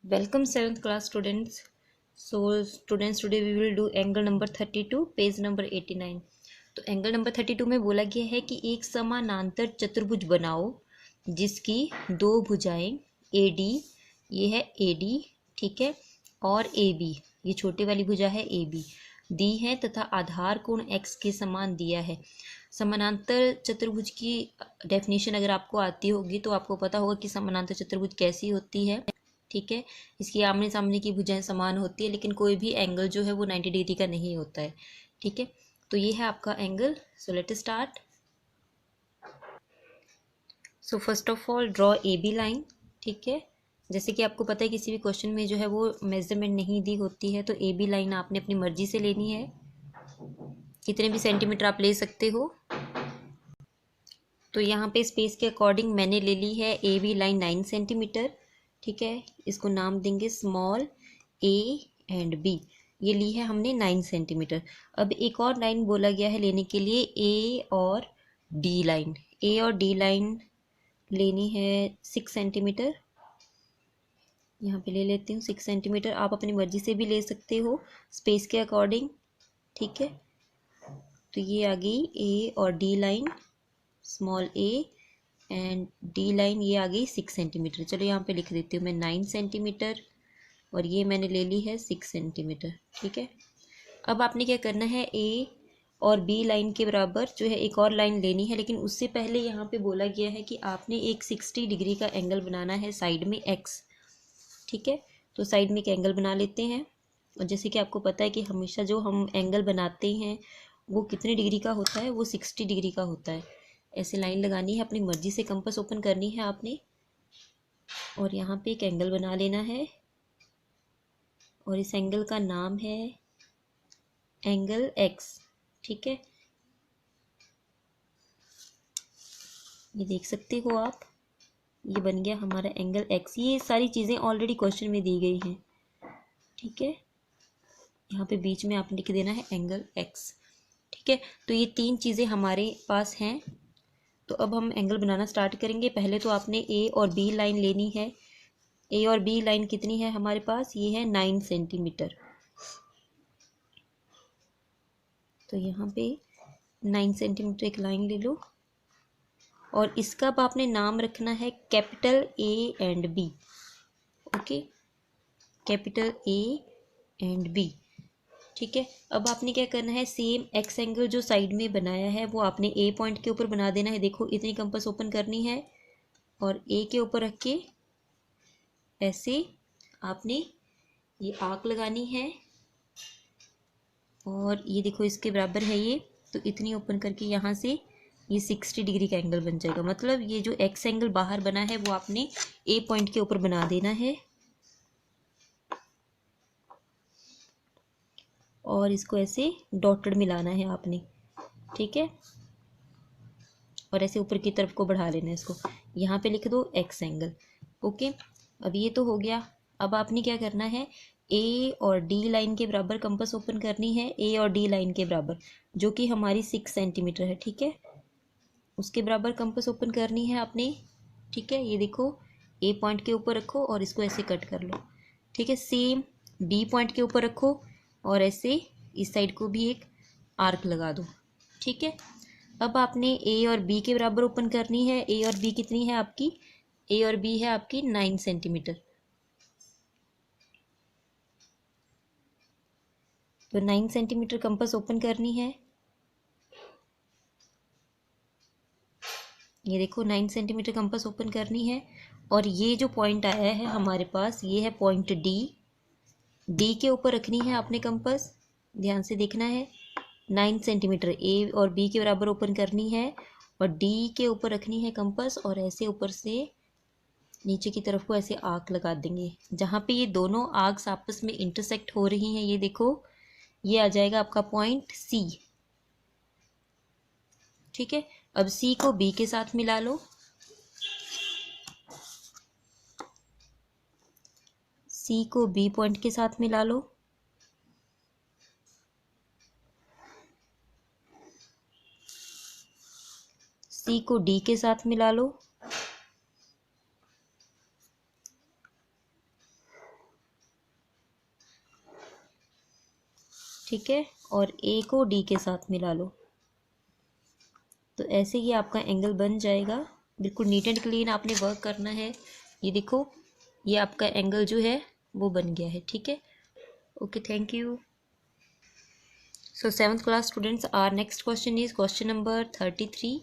Welcome 7th class students. So students, today we will do angle number 32, page number 89। तो angle number 32 में बोला गया है कि एक समानांतर चतुर्भुज बनाओ जिसकी दो भुजाएं AD, ये है AD, ठीक है, और AB, ये छोटी वाली भुजा है AB दी है तथा आधार कोण x के समान दिया है। समानांतर चतुर्भुज की डेफिनेशन अगर आपको आती होगी तो आपको पता होगा कि समानांतर चतुर्भुज कैसी होती है, ठीक है। इसकी आमने सामने की भुजाएं समान होती है लेकिन कोई भी एंगल जो है वो 90 डिग्री का नहीं होता है, ठीक है। तो ये है आपका angle. So let start. So first of all draw A B line, ठीक है। जैसे कि आपको पता है किसी भी क्वेश्चन में जो है वो मेजरमेंट नहीं दी होती है, तो ए बी लाइन आपने अपनी मर्जी से लेनी है, कितने भी सेंटीमीटर आप ले सकते हो। तो यहाँ पे स्पेस के अकॉर्डिंग मैंने ले ली है ए बी लाइन 9 सेंटीमीटर, ठीक है। इसको नाम देंगे स्मॉल ए एंड बी। ये ली है हमने 9 सेंटीमीटर। अब एक और लाइन बोला गया है लेने के लिए, ए और डी लाइन। ए और डी लाइन लेनी है 6 सेंटीमीटर। यहाँ पे ले लेती हूँ 6 सेंटीमीटर। आप अपनी मर्जी से भी ले सकते हो स्पेस के अकॉर्डिंग, ठीक है। तो ये आ गई ए और D line, small A and D line, ये आ गई 6 सेंटीमीटर। चलो यहाँ पे लिख देती हूँ मैं 9 सेंटीमीटर और ये मैंने ले ली है 6 सेंटीमीटर, ठीक है। अब आपने क्या करना है, ए और बी लाइन के बराबर जो है एक और लाइन लेनी है, लेकिन उससे पहले यहाँ पे बोला गया है कि आपने एक 60 डिग्री का एंगल बनाना है साइड में एक्स, ठीक है। तो साइड में एक एंगल बना लेते हैं। और जैसे कि आपको पता है कि हमेशा जो हम एंगल बनाते हैं वो कितने डिग्री का होता है, वो 60 डिग्री का होता है। ऐसे लाइन लगानी है, अपनी मर्जी से कंपास ओपन करनी है आपने, और यहाँ पे एक एंगल बना लेना है और इस एंगल का नाम है एंगल एक्स, ठीक है। ये देख सकते हो आप, ये बन गया हमारा एंगल एक्स। ये सारी चीज़ें ऑलरेडी क्वेश्चन में दी गई हैं, ठीक है। यहाँ पे बीच में आपने लिख देना है एंगल एक्स, ठीक है। तो ये तीन चीज़ें हमारे पास हैं। तो अब हम एंगल बनाना स्टार्ट करेंगे। पहले तो आपने ए और बी लाइन लेनी है। ए और बी लाइन कितनी है हमारे पास, ये है 9 सेंटीमीटर। तो यहाँ पे 9 सेंटीमीटर एक लाइन ले लो और इसका अब आपने नाम रखना है capital A and B, okay, capital A and B, ठीक है। अब आपने क्या करना है, सेम एक्स एंगल जो साइड में बनाया है वो आपने ए पॉइंट के ऊपर बना देना है। देखो इतनी कंपास ओपन करनी है और ए के ऊपर रख के ऐसे आपने ये आर्क लगानी है और ये देखो इसके बराबर है ये। तो इतनी ओपन करके यहाँ से ये 60 डिग्री का एंगल बन जाएगा। मतलब ये जो एक्स एंगल बाहर बना है वो आपने ए पॉइंट के ऊपर बना देना है और इसको ऐसे डॉटेड मिलाना है आपने, ठीक है। और ऐसे ऊपर की तरफ को बढ़ा लेना है इसको। यहाँ पे लिख दो एक्स एंगल, ओके। अब ये तो हो गया। अब आपने क्या करना है, ए और डी लाइन के बराबर कंपास ओपन करनी है। ए और डी लाइन के बराबर जो कि हमारी 6 सेंटीमीटर है, ठीक है, उसके बराबर कंपास ओपन करनी है आपने, ठीक है। ये देखो ए पॉइंट के ऊपर रखो और इसको ऐसे कट कर लो, ठीक है। सेम बी पॉइंट के ऊपर रखो और ऐसे इस साइड को भी एक आर्क लगा दो, ठीक है। अब आपने ए और बी के बराबर ओपन करनी है। ए और बी कितनी है आपकी, ए और बी है आपकी 9 सेंटीमीटर। तो 9 सेंटीमीटर कंपास ओपन करनी है। ये देखो 9 सेंटीमीटर कंपास ओपन करनी है और ये जो पॉइंट आया है हमारे पास, ये है पॉइंट डी। डी के ऊपर रखनी है आपने कंपास, ध्यान से देखना है। 9 सेंटीमीटर ए और बी के बराबर ओपन करनी है और डी के ऊपर रखनी है कंपास और ऐसे ऊपर से नीचे की तरफ को ऐसे आर्क लगा देंगे। जहाँ पे ये दोनों आर्क्स आपस में इंटरसेक्ट हो रही हैं, ये देखो ये आ जाएगा आपका पॉइंट सी, ठीक है। अब सी को बी के साथ मिला लो, सी को बी पॉइंट के साथ मिला लो, सी को डी के साथ मिला लो, ठीक है, और ए को डी के साथ मिला लो। तो ऐसे ही आपका एंगल बन जाएगा। बिल्कुल नीट एंड क्लीन आपने वर्क करना है। ये देखो, ये आपका एंगल जो है वो बन गया है। ठीक है, okay, thank you. So 7th class students, are next question is question number 33।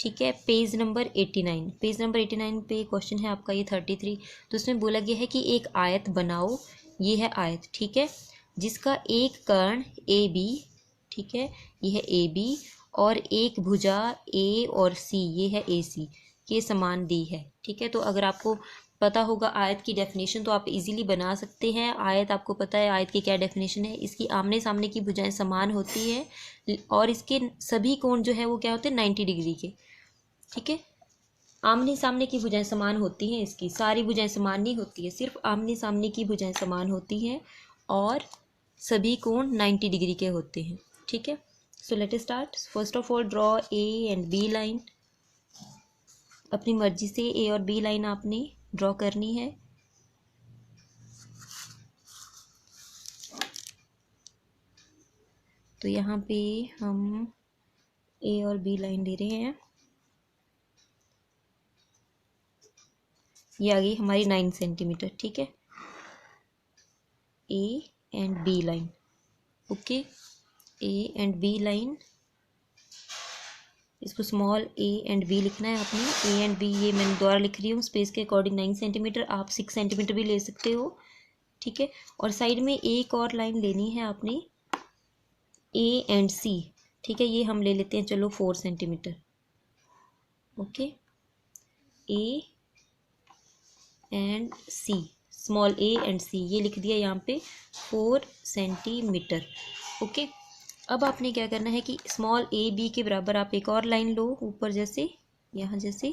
ठीक है, पेज नंबर 89, पेज नंबर 89 पे क्वेश्चन है आपका ये 33। तो उसमें बोला गया है कि एक आयत बनाओ। ये है आयत, ठीक है, जिसका एक कर्ण ए बी, ठीक है, ये है ए बी, और एक भुजा ए और सी, ये है ए सी, के समान दी है। ठीक है, तो अगर आपको पता होगा आयत की डेफिनेशन तो आप इजीली बना सकते हैं। आयत आपको पता है आयत की क्या डेफिनेशन है, इसकी आमने सामने की भुजाएं समान होती है और इसके सभी कोण जो है वो क्या होते हैं, 90 डिग्री के। ठीक है, आमने सामने की भुजाएं समान होती हैं, इसकी सारी भुजाएं समान नहीं होती है, सिर्फ आमने सामने की भुजाएं समान होती हैं और सभी कोण 90 डिग्री के होते हैं। ठीक है, so let start. First of all draw A and B line. अपनी मर्जी से ए और बी लाइन आपने ड्रॉ करनी है। तो यहाँ पे हम ए और बी लाइन ले रहे हैं। ये आ गई हमारी 9 सेंटीमीटर। ठीक है, A and B line, okay, A and B line, इसको स्मॉल ए एंड बी लिखना है आपने। ए एंड बी ये मैं दोबारा लिख रही हूँ स्पेस के अकॉर्डिंग 9 सेंटीमीटर, आप 6 सेंटीमीटर भी ले सकते हो। ठीक है, और साइड में एक और लाइन लेनी है आपने, ए एंड सी। ठीक है, ये हम ले लेते हैं चलो 4 centimetre. Okay, A and c, small A and c, ये लिख दिया यहाँ पे 4 सेंटीमीटर। ओके, अब आपने क्या करना है कि स्मॉल ए बी के बराबर आप एक और लाइन लो ऊपर, जैसे यहाँ जैसे।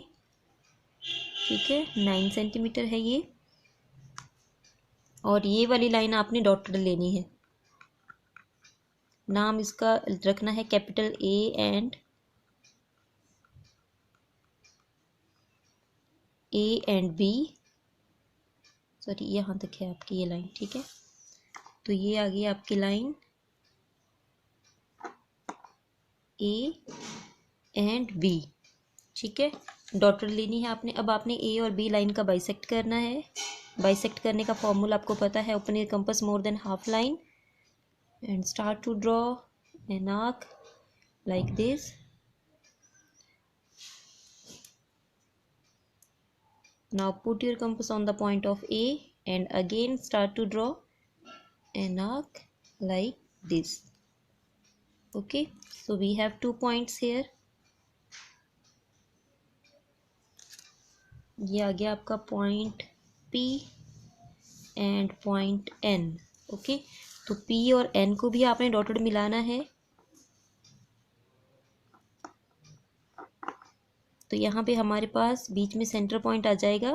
ठीक है, 9 सेंटीमीटर है ये, और ये वाली लाइन आपने डॉटेड लेनी है। नाम इसका रखना है capital A and B, sorry यहाँ तक है आपकी ये लाइन। ठीक है, तो ये आ गई आपकी लाइन ए एंड बी। ठीक है, डॉटेड लेनी है आपने। अब आपने ए और बी लाइन का बाइसेक्ट करना है। बाइसेक्ट करने का फॉर्मूला आपको पता है, open a compass more than half line and start to draw an arc like this. Now put your compass on the point of A and again start to draw an arc like this. Okay, so we have 2 points here. ये आ गया आपका point P and point N। Okay, तो P और N को भी आपने dotted मिलाना है। तो यहाँ पे हमारे पास बीच में सेंटर पॉइंट आ जाएगा,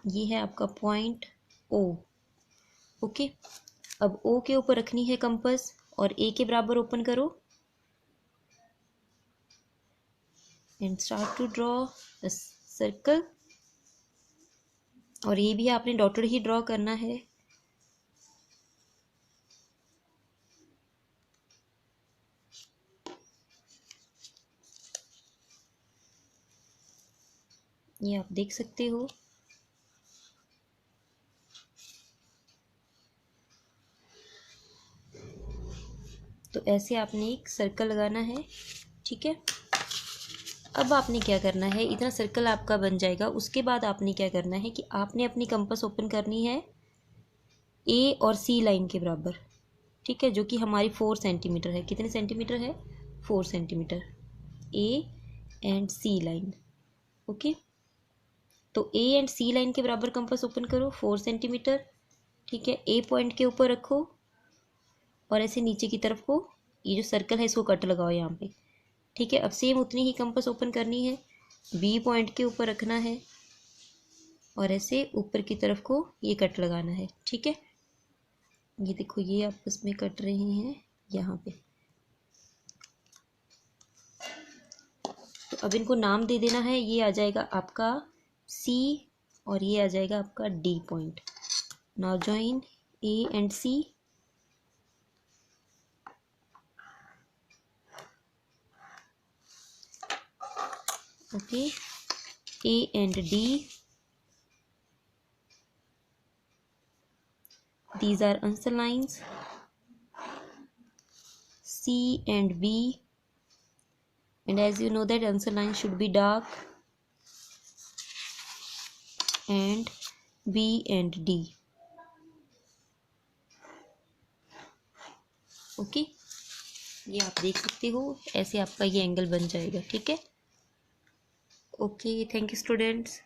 ये है आपका पॉइंट O। ओके, अब O के ऊपर रखनी है कंपास और A के बराबर ओपन करो and start to draw a circle, और ये भी आपने डॉटेड ही ड्रॉ करना है। ये आप देख सकते हो। तो ऐसे आपने एक सर्कल लगाना है। ठीक है, अब आपने क्या करना है, इतना सर्कल आपका बन जाएगा। उसके बाद आपने क्या करना है कि आपने अपनी कंपास ओपन करनी है ए और सी लाइन के बराबर। ठीक है, जो कि हमारी 4 सेंटीमीटर है। कितने सेंटीमीटर है, 4 centimetre, A and C line. Okay, तो ए एंड सी लाइन के बराबर कंपास ओपन करो 4 सेंटीमीटर। ठीक है, ए पॉइंट के ऊपर रखो और ऐसे नीचे की तरफ को ये जो सर्कल है इसको कट लगाओ यहाँ पे। ठीक है, अब सेम उतनी ही कंपास ओपन करनी है, बी पॉइंट के ऊपर रखना है और ऐसे ऊपर की तरफ को ये कट लगाना है। ठीक है, ये देखो ये आपस में कट रहे हैं यहाँ पे। तो अब इनको नाम दे देना है, ये आ जाएगा आपका सी और ये आ जाएगा आपका D point. Now join A and C. Okay, A and D. These are answer lines. C and B. And as you know that answer line should be dark. And B and D. Okay, ये आप देख सकते हो, ऐसे आपका ये angle बन जाएगा। ठीक है, ओके, थैंक यू स्टूडेंट्स।